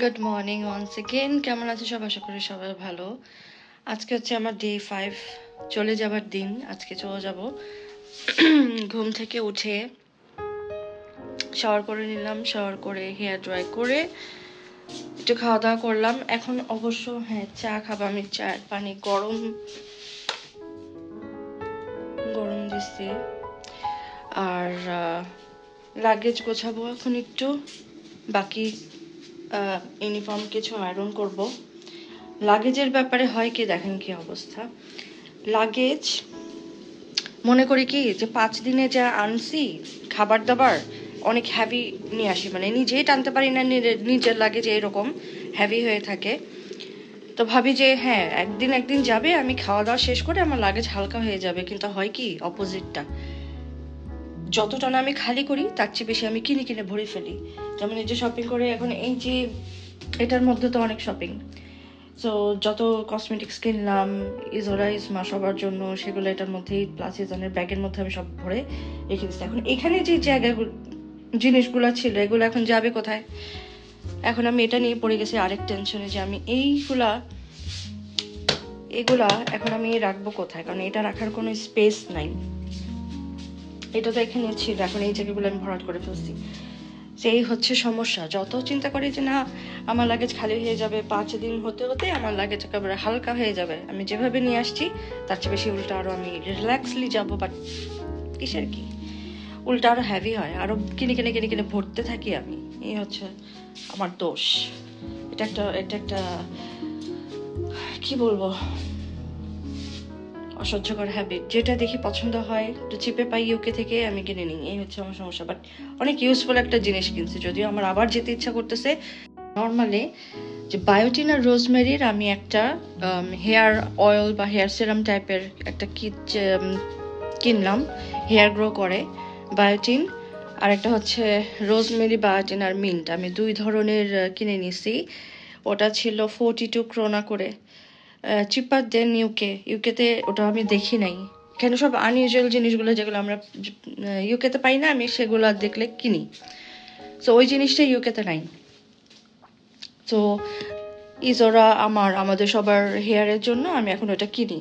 Good morning once again. কেমন আছে সব? আশা করি সবাই ভালো। আজকে হচ্ছে আমার ডে 5, চলে যাবার দিন। আজকে চলে যাব। ঘুম থেকে উঠে শাওয়ার করে নিলাম, শাওয়ার করে হেয়ার ড্রাই করে একটু খাওয়া দাওয়া করলাম। এখন অবশ্য চা খাবো আমি। চায়ের পানি গরম গরম দিচ্ছি। আর লাগেজ গোছাবো এখন একটু, বাকি ইউনিফর্ম কিছু আয়রন করব। লাগেজের ব্যাপারে হয় কি, দেখেন কি অবস্থা। লাগেজ মনে করি কি যে 5 দিনে যা আনছি খাবার দাবার অনেক হ্যাভি নিয়ে আসি, মানে নিজেই টানতে পারি না, নিজের লাগেজ এরকম হ্যাভি হয়ে থাকে। তো ভাবি যে একদিন যাবে, আমি খাওয়া দাওয়া শেষ করে আমার লাগেজ হালকা হয়ে যাবে, কিন্তু হয় কি অপোজিটটা। যতটা না আমি খালি করি তার চেয়ে বেশি আমি কিনে কিনে ভরে ফেলি। যেমন এই যে শপিং করে, এখন এই যে এটার মধ্যে তো অনেক শপিং। সো যত কসমেটিক্স কিনলাম ইজোরা ইসমা সবার জন্য, সেগুলো এটার মধ্যেই প্লাস ইজনের ব্যাগের মধ্যে আমি সব ভরে রেখে দিচ্ছি। এখন এখানে যে জায়গাগুলো জিনিসগুলো ছিল এগুলো এখন যাবে কোথায়? এখন আমি এটা নিয়ে পড়ে গেছি আরেক টেনশনে, যে আমি এগুলা এখন আমি রাখবো কোথায়, কারণ এটা রাখার কোনো স্পেস নাই। এটা তো এখানে ছিল, এখন এই জায়গাগুলো আমি ভরাট করে ফেলছি। সেই হচ্ছে সমস্যা। যত চিন্তা করি যে না আমার লাগেজ খালি হয়ে যাবে, 5 দিন হতে হতে আমার লাগেজ একেবারে হালকা হয়ে যাবে, আমি যেভাবে নিয়ে আসছি তার চেয়ে বেশি উল্টা আরো আমি রিল্যাক্সলি যাবো, বাট কিসের কি, উল্টা আরো হ্যাভি হয়, আরো কিনে কিনে কিনে কিনে ভরতে থাকি আমি। এই হচ্ছে আমার দোষ। এটা একটা কি বলবো, অসহ্যকর হ্যাবিট। যেটা দেখি পছন্দ হয়, একটু চিপে পাই ইউকে থেকে, আমি কিনে নিই। এই হচ্ছে আমার সমস্যা। বাট অনেক ইউজফুল একটা জিনিস কিনছি, যদিও আমার আবার যেতে ইচ্ছা করতেছে। নর্মালি যে বায়োটিন আর রোজমেরির আমি একটা হেয়ার অয়েল বা হেয়ার সিরাম টাইপের একটা কিট কিনলাম, হেয়ার গ্রো করে। বায়োটিন আর একটা হচ্ছে রোজমেরি, বায়োটিন আর মিন্ট, আমি 2 ধরনের কিনে নিছি। ওটা ছিল 42 ক্রোনা করে, চিপার দেন ইউকেতে ওটা আমি দেখি নাই। কেন সব আনইউজুয়াল জিনিসগুলো যেগুলো আমরা ইউকেতে পাই না, আমি সেগুলো দেখলে কিনি। সো ওই জিনিসটা ইউকেতে নাই। তো ইজোরা আমাদের সবার হেয়ারের জন্য আমি এখন ওটা কিনি।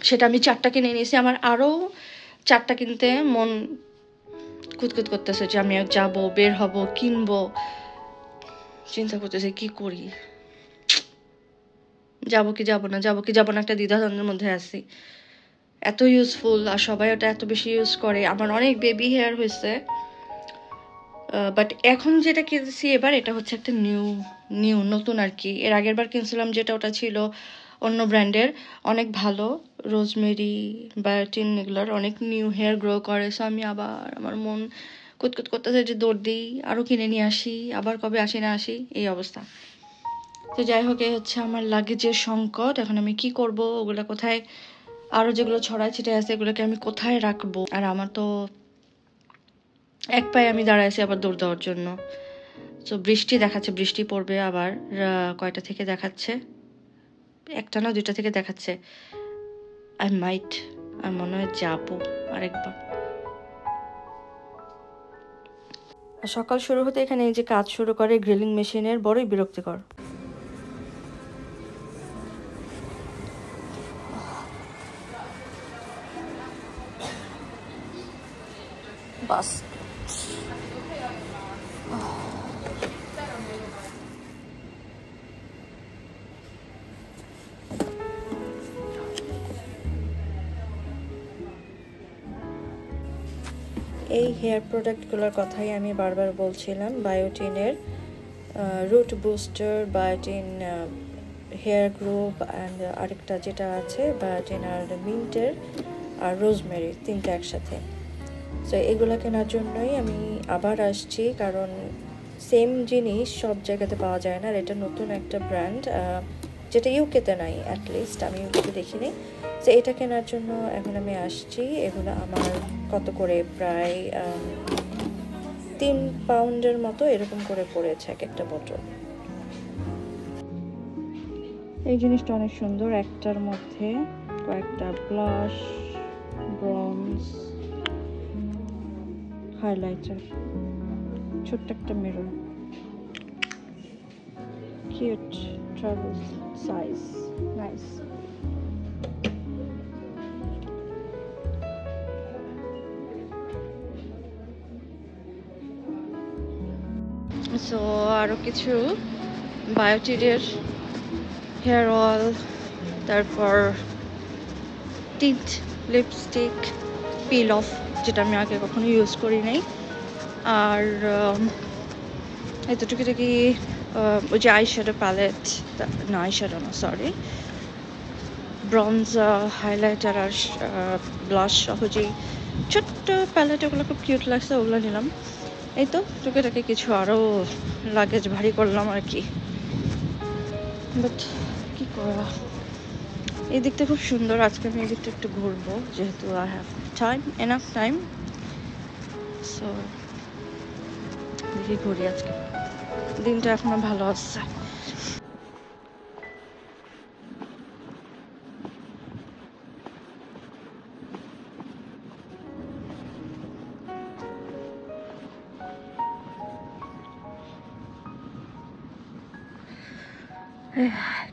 সেটা আমি 4টা কিনে নিয়েছি। আমার আরো 4টা কিনতে মন কুতকুত করতেছে, যে আমি যাবো, বের হব, কিনবো। চিন্তা করতেছি কি করি, যাবো কি যাবো না একটা দ্বিধাদ্বন্দ্বের মধ্যে আছি। এত ইউজফুল আর সবাই ওটা এত বেশি ইউজ করে। আমার অনেক বেবি হেয়ার হয়েছে, বাট এখন যেটা কিনছি এবার, এটা হচ্ছে একটা নতুন আর কি। এর আগের বার কিনছিলাম যেটা, ওটা ছিল অন্য ব্র্যান্ডের, অনেক ভালো। রোজমেরি, বায়োটিন এগুলোর অনেক নিউ হেয়ার গ্রো করে। সো আমি আবার, আমার মন কুতকুত করতেছে যে দৌড় দিই, আরো কিনে নিয়ে আসি, আবার কবে আসি না আসি, এই অবস্থা। তো যাই হোক, এই হচ্ছে আমার লাগেজের সংকট। এখন আমি কি করব, ওগুলো কোথায়, আরো যেগুলো ছড়ায় ছিটায় আছে এগুলোকে আমি কোথায় রাখবো? আর আমার তো এক পায়ে আমি দাঁড়ায় আছি আবার দৌড় দেওয়ার জন্য। তো বৃষ্টি দেখাচ্ছে, বৃষ্টি পড়বে আবার। কয়টা থেকে দেখাচ্ছে? 1টা না 2টা থেকে দেখাচ্ছে। আর মনে হয় যাবো আরেকবার। আর সকাল শুরু হতে এখানে এই যে কাজ শুরু করে গ্রিলিং মেশিনের, বড়ই বিরক্তিকর। বাস এই হেয়ার প্রোডাক্টগুলোর কথাই আমি বারবার বলছিলাম। বায়োটিনের root booster, biotin hair grow, and আরেকটা যেটা আছে বায়োটিন আর মিন্টের আর রোজমেরি, 3টা একসাথে। সো এগুলো কেনার জন্যই আমি আবার আসছি, কারণ সেম জিনিস সব জায়গাতে পাওয়া যায় না। আর এটা নতুন একটা ব্র্যান্ড, যেটা ইউকেতে নাই, অ্যাটলিস্ট আমি ইউকেতে দেখিনি। তো এটা কেনার জন্য এখন আমি আসছি। এগুলো আমার কত করে, প্রায় 3 পাউন্ডের মতো এরকম করে পড়েছে এক একটা বোতল। এই জিনিসটা অনেক সুন্দর। একটার মধ্যে কয়েকটা ব্লাশ, ব্রঞ্জ, হাইলাইটার, ছোট্ট একটা mirror. cute travel size. Nice. So আরো কিছু বায়োটিনের হেয়ার অয়েল, তারপর টিন্ট লিপস্টিক, পিল অফ, যেটা আমি আগে কখনো ইউজ করি নাই। আর এতটুকু কি ওই যে আইশ্যাডো প্যালেট, না আইশ্যাডো না সরি, ব্রঞ্জ হাইলাইটার আর ব্লাশ সহ যেই ছোট্ট প্যালেট, ওগুলো খুব কিউট লাগছে, ওগুলো নিলাম। এই তো টুকিটাকি কিছু আরও লাগেজ ভারী করলাম আর কি। বাট কি করা, এই দিকটা খুব সুন্দর। আজকে আমি এই দিকটা একটু ঘুরবো, যেহেতু I have time, enough time. So দেখি ঘুরি, আজকে দিনটা এখনো ভালো আছে।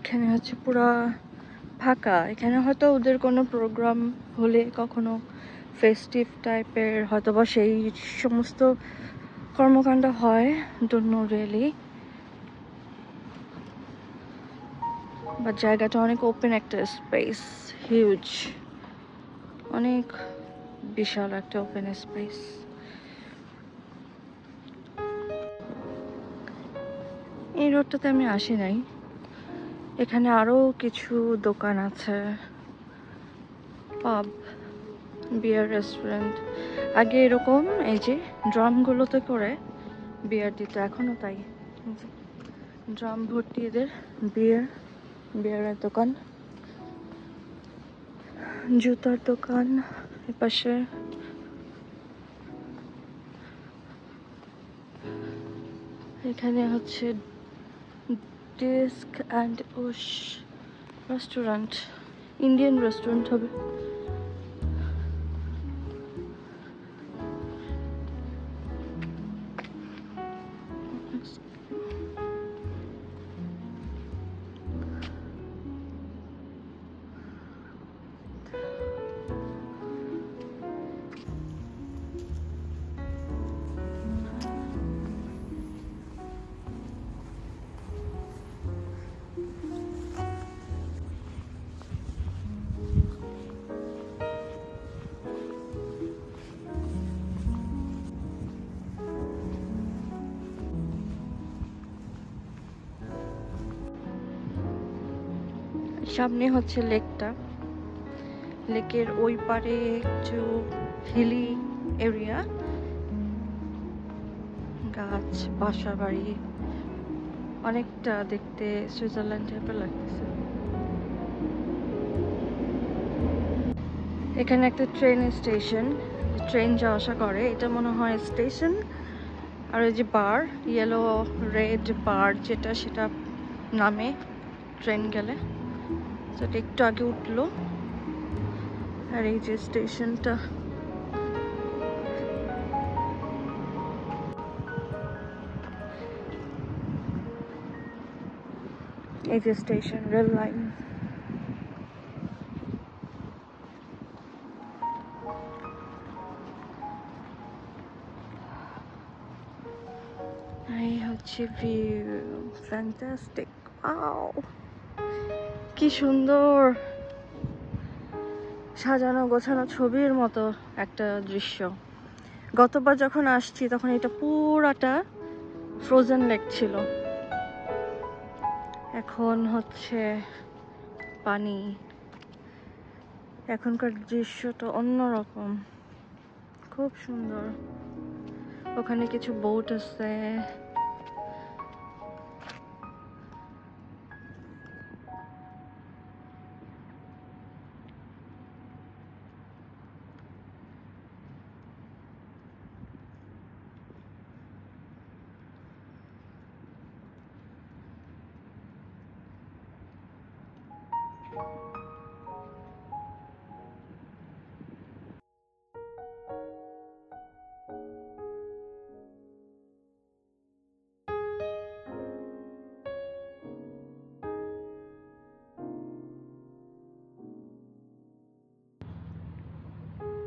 এখানে হচ্ছে পুরা ফাঁকা। এখানে হয়তো ওদের কোনো প্রোগ্রাম হলে, কখনো ফেস্টিভ টাইপের হয়তো বা সেই সমস্ত কর্মকাণ্ড হয়, ডোন্ট নো রিয়েলি। বাট জায়গাটা অনেক ওপেন একটা স্পেস, হিউজ, অনেক বিশাল একটা ওপেন স্পেস। এই রোডটাতে আমি আসি নাই। এখানে আরো কিছু দোকান আছে, পাব, বিয়ার রেস্টুরেন্ট। আগে এরকম এই যে ড্রামগুলোতে করে বিয়ার দিত, এখনো তাই। ড্রাম ভর্তি এদের বিয়ারের দোকান, জুতার দোকান এপাশে। এখানে হচ্ছে ডিস্ক অ্যান্ড ওশ রেস্টুরেন্ট, ইন্ডিয়ান রেস্টুরেন্ট হবে। সামনে হচ্ছে লেকটা, লেকের ওই পারে একটু হিলি এরিয়া, গাছ, বাসা বাড়ি, অনেকটা দেখতে সুইজারল্যান্ড টাইপের লাগতেছে। এখানে একটা ট্রেন স্টেশন, ট্রেন যাওয়া আসা করে, এটা মনে হয় স্টেশন। আর ওই যে বার, ইয়েলো রেড বার যেটা, সেটা নামে ট্রেন গেলে। সেটা একটু আগে উঠলো। আর এই যে স্টেশনটা, এই যে স্টেশন, রেল লাইন। এই হচ্ছে ভিউ, ফ্যান্টাস্টিক, ওয়াও কি সুন্দর সাজানো গোছানো ছবির মতো একটা দৃশ্য। গতবার যখন আসছি তখন এটা পুরাটা ফ্রোজেন লেক ছিল, এখন হচ্ছে পানি। এখনকার দৃশ্যটা অন্যরকম, খুব সুন্দর। ওখানে কিছু বোট আছে।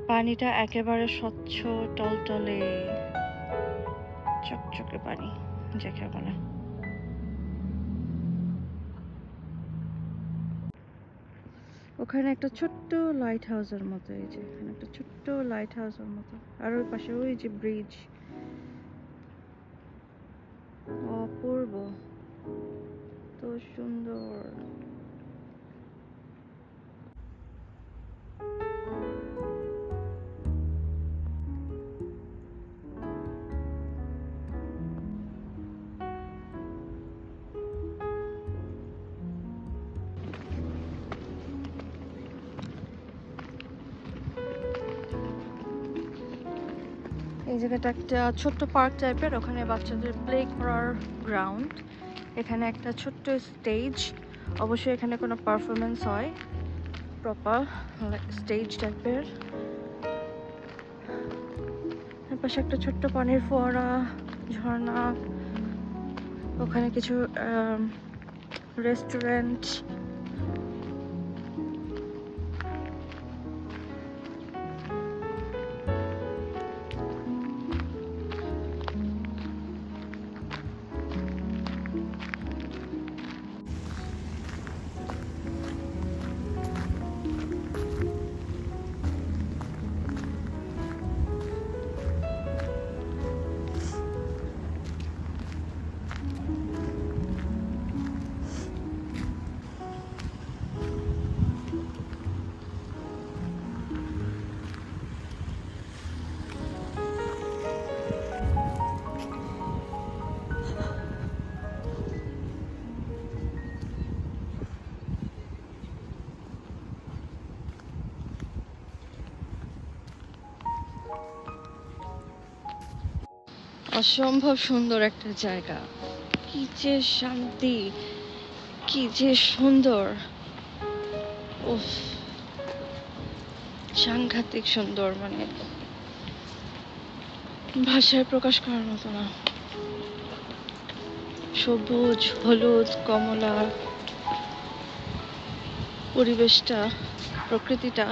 পানিটা একেবারে স্বচ্ছ, টলটলে, চকচকে পানি যাকে বলে। ওখানে একটা ছোট্ট লাইট হাউসের মতো, এই যে এখানে একটা ছোট্ট লাইট হাউসের মতো, আর ওই পাশে ওই যে ব্রিজ, অপূর্ব, তো সুন্দর। এই জায়গাটা একটা ছোট্ট পার্ক টাইপের, ওখানে বাচ্চাদের প্লে করার গ্রাউন্ড। এখানে একটা ছোট্ট স্টেজ, অবশ্যই এখানে কোনো পারফরমেন্স হয়, প্রপার স্টেজ টাইপের। এর পাশে একটা ছোট্ট পানির ফোয়ারা, ঝর্ণা, ওখানে কিছু রেস্টুরেন্ট। অসম্ভব সুন্দর একটা জায়গা, কি যে শান্তি, কি যে সুন্দর, উফ, সাংঘাতিক সুন্দর, মানে ভাষায় প্রকাশ করার মতো না। সবুজ, হলুদ, কমলা, পরিবেশটা, প্রকৃতিটা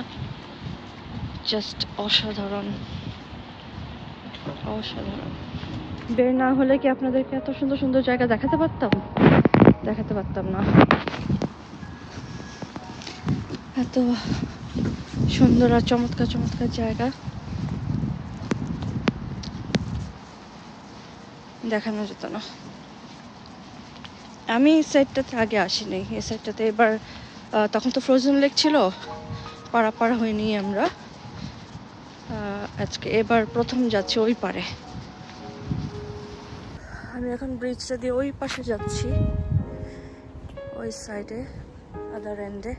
জাস্ট অসাধারণ, অসাধারণ। বের না হলে কি আপনাদেরকে এত সুন্দর সুন্দর জায়গা দেখাতে পারতাম? দেখাতে পারতাম না। এত সুন্দর আর চমৎকার চমৎকার জায়গা দেখানো যেত না। আমি এই সাইডটাতে আগে আসিনি, এই সাইডটাতে এবার, তখন তো ফ্রোজেন লেক ছিল, পারাপার হয়নি আমরা, আজকে এবার প্রথম যাচ্ছি ওই পারে। আমি এখন ব্রিজটা দিয়ে ওই পাশে যাচ্ছি, ওই সাইডে, আদার এন্ডে।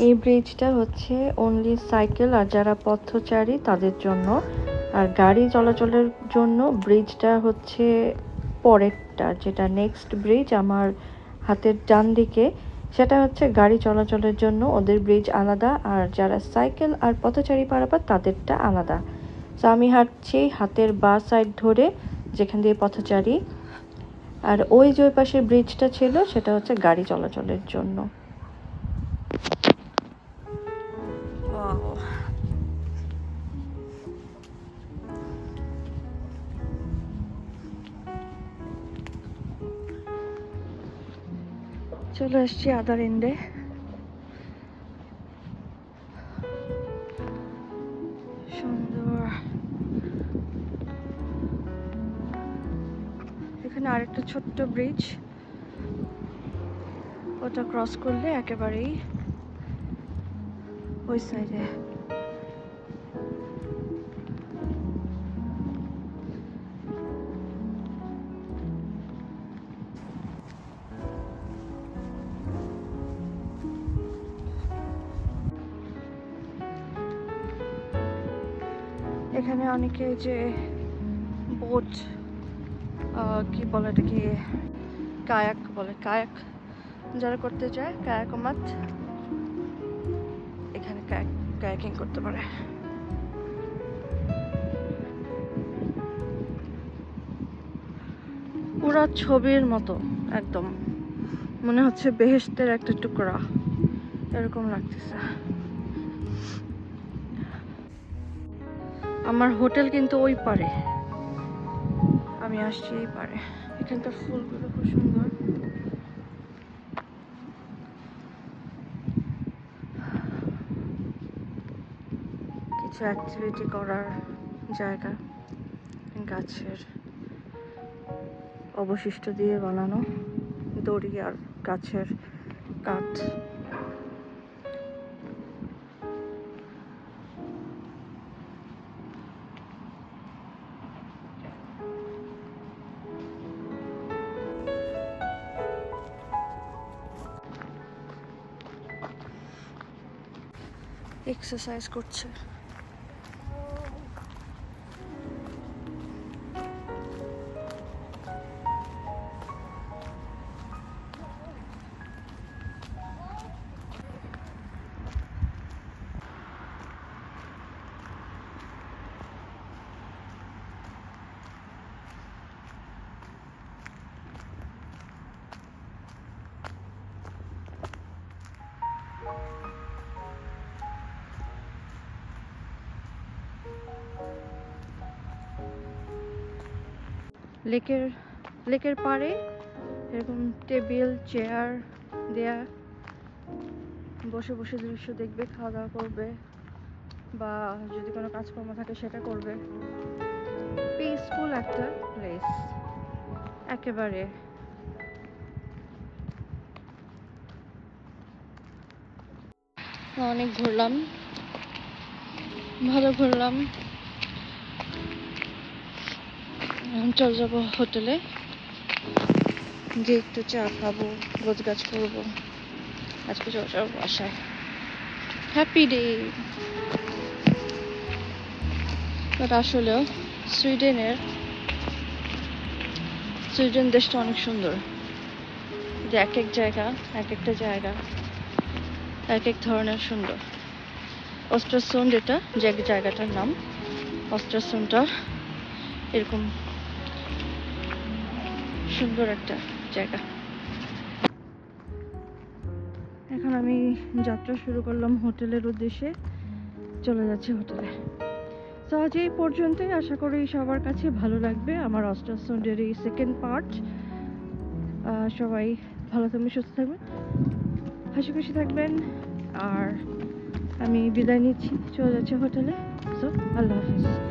এই ব্রিজটা হচ্ছে অনলি সাইকেল আর যারা পথচারী তাদের জন্য, আর গাড়ি চলাচলের জন্য ব্রিজটা হচ্ছে পরেরটা, যেটা নেক্সট ব্রিজ আমার হাতের ডান দিকে, সেটা হচ্ছে গাড়ি চলাচলের জন্য, ওদের ব্রিজ আলাদা, আর যারা সাইকেল আর পথচারী পারাপার তাদেরটা আলাদা। তো আমি হাঁটছি হাতের বাঁ সাইড ধরে, যেখান দিয়ে পথচারী, আর ওই যে ওই পাশের ব্রিজটা ছিল সেটা হচ্ছে গাড়ি চলাচলের জন্য। চলে আসছি আদার এন্ডে। সুন্দর। এখানে আরেকটা ছোট্ট ব্রিজ, ওটা ক্রস করলে একেবারেই ওই সাইডে। এখানে অনেকে যে বোট, কি বলে এটাকে, কায়াক বলে, কায়াক যারা করতে চায়, কায়াকমাত, এখানে কায়াকিং করতে পারে। পুরা ছবির মতো, একদম মনে হচ্ছে বেহেশতের একটা টুকরা, এরকম লাগতেছে। আমার হোটেল কিন্তু ওই পারে, আমি আসছি এই পারে। এখানকার ফুলগুলো খুব সুন্দর। কিছু অ্যাক্টিভিটি করার জায়গা, গাছের অবশিষ্ট দিয়ে বানানো দড়ি আর গাছের কাঠ। এক্সারসাইজ করছে। লেকের পাড়ে এরকম টেবিল চেয়ার দেয়া, বসে বসে দৃশ্য দেখবে, খাওয়া দাওয়া করবে, বা যদি কোনো কাজকর্ম থাকে সেটা করবে। পিসফুল একটা প্লেস একেবারে। অনেক ঘুরলাম, ভালো ঘুরলাম। চল যাবো হোটেলে, গিয়ে একটু চা খাবো, গোছগাছ করবো, আজকে চলে যাবো বাসায়। Happy day. বাট আসলেও সুইডেন দেশটা অনেক সুন্দর। যে এক এক জায়গা, এক একটা জায়গা এক এক ধরনের সুন্দর। অস্ট্রাসুন্ড, এটা যে জায়গাটার নাম অস্ট্রাসুন্ডটা এরকম সুন্দর একটা জায়গা। এখন আমি যাত্রা শুরু করলাম হোটেলের উদ্দেশ্যে, চলে যাচ্ছি হোটেলে। তো আজ এই পর্যন্তই, আশা করি সবার কাছে ভালো লাগবে আমার অস্ট্রাসুন্ডের এই সেকেন্ড পার্ট। সবাই ভালো থাকবেন, সুস্থ থাকবেন, হাসি খুশি থাকবেন। আর আমি বিদায় নিচ্ছি, চলে যাচ্ছি হোটেলে। সো আল্লাহ হাফিজ।